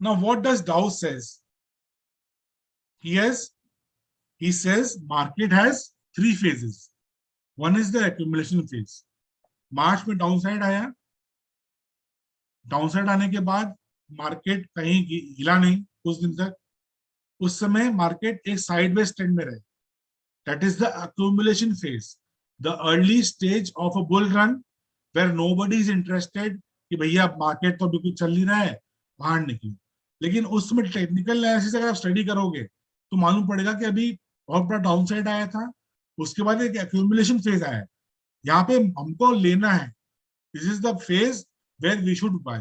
Now, what does Dow says? He says market has three phases. One is the accumulation phase. मार्च में downside आया, downside आने के बाद market कहीं हिला नहीं कुछ दिन तक, उस समय मार्केट एक साइडवेज ट्रेंड में रहे. That is the accumulation phase, the early stage of a bull run where nobody is interested कि भैया मार्केट तो बिल्कुल चल नहीं रहा है, बाहर निकलो. लेकिन उसमें टेक्निकल एनालिसिस अगर आप स्टडी करोगे तो मालूम पड़ेगा कि अभी बहुत बड़ा डाउनसाइड आया था, उसके बाद एक एक्यूमुलेशन फेज आया है. यहाँ पे हमको लेना है. This is the phase where we should buy.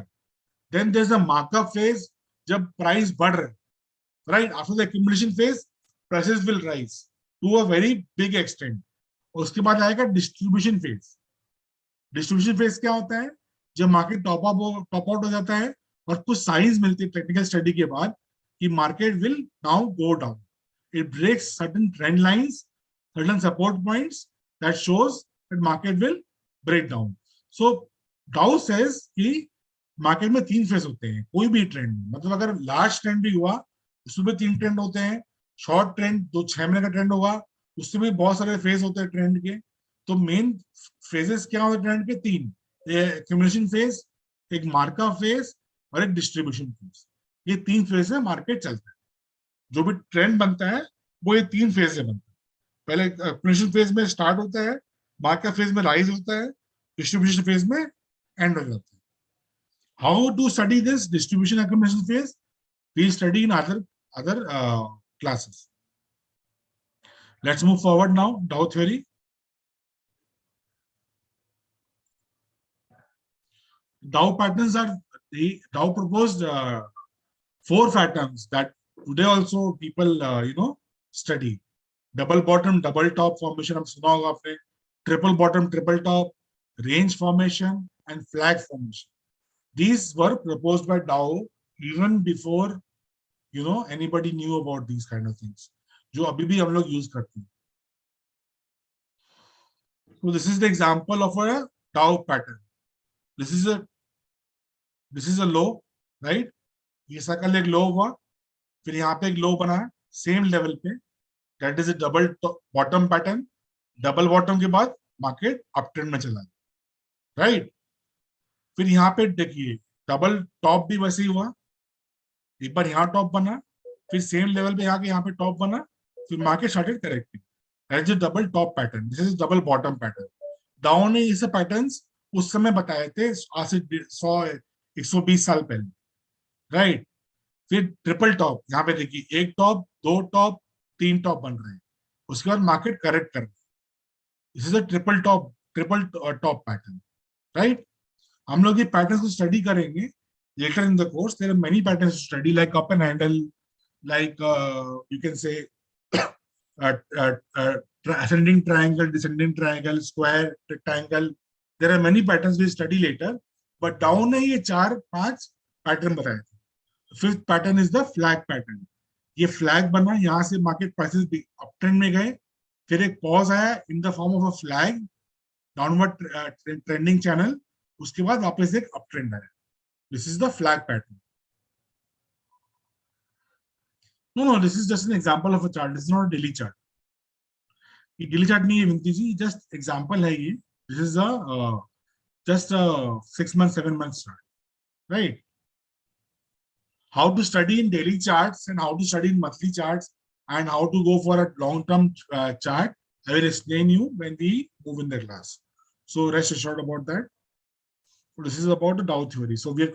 Then there is a markup phase, जब प्राइस बढ़ रहा है, right after the accumulation phase prices will rise to a very big extent. उसके बाद आएगा डिस्ट्रीब्यूशन फेज. डिस्ट्रीब्यूशन फेज क्या होता है? जब मार्केट टॉप आउट हो जाता है और कुछ साइंस मिलती है टेक्निकल स्टडी के बाद कि market will now go down. It breaks certain trend lines, certain support points that shows that market will break down. So Dow says कि मार्केट में तीन फेज होते हैं कोई भी ट्रेंड में. मतलब अगर लार्ज ट्रेंड भी हुआ उसमें भी तीन ट्रेंड होते हैं. शॉर्ट ट्रेंड 6 महीने का ट्रेंड होगा उसमें भी बहुत सारे फेज होते हैं ट्रेंड के. तो मेन फेजेस क्या होते हैं ट्रेंड के? तीन. एक्यूमुलेशन फेज, एक मार्कअप फेज और एक डिस्ट्रीब्यूशन फेज. ये तीन फेज में मार्केट चलता है. जो भी ट्रेंड बनता है वो ये तीन फेज से बनता है. पहले एक्यूमुलेशन फेज में स्टार्ट होता है, मार्कअप फेज में राइज होता है, डिस्ट्रीब्यूशन फेज में एंड हो जाता है. How to study this distribution accumulation phase? We study in other classes. Let's move forward now. Dow theory. Dow patterns are the Dow proposed 4 patterns that today also people study. Double bottom double top formation हम सुना होगा आपने, triple bottom triple top, range formation and flag formation. These were proposed by Dow even before anybody knew about these kind of things, जो अभी भी हम लोग use करते हैं. So this is the example of a Dow pattern. This is a low, right? ये circle एक लो हुआ, फिर यहाँ पे एक लो बना है सेम लेवल पे. That is a double bottom pattern. Double bottom के बाद मार्केट अप ट्रेंड में चला, राइट? फिर यहाँ पे देखिए डबल टॉप भी वैसे ही हुआ. एक बार यहाँ टॉप बना, फिर सेम लेवल पे आके यहाँ पे टॉप बना, फिर market started correcting. That is double top pattern. This is double bottom pattern. डाउ ने इसे पैटर्न्स उस समय बताए थे आज से 100-120 साल पहले, राइट? फिर ट्रिपल टॉप, यहाँ पे देखिए एक टॉप, दो टॉप, तीन टॉप बन रहे हैं, उसके बाद मार्केट करेक्ट कर रहे हैं. This is a triple top pattern, right? हम लोग ये पैटर्न को स्टडी करेंगे later in the course. There are many patterns to study, like cup and handle, like you can say ascending triangle, descending triangle, square, rectangle. There are many patterns we study later, but down ने ये 4-5 pattern बताए थे. Fifth pattern is the flag pattern. ये flag बना, यहाँ से market prices up trend में गए, फिर एक पॉज आया in the form of a flag, downward trending channel, उसके बाद वापस एक अप ट्रेंड आया. This is the flag pattern. No, this is just an example of a chart. This is not a daily chart. ये daily chart नहीं है विनती जी, just example है ये. This is just a 6 months 7 months chart, right? How to study in daily charts and how to study in monthly charts and how to go for a long-term chart, I will explain you when we move in the class. So rest assured about that. This is about the Dow theory. So we are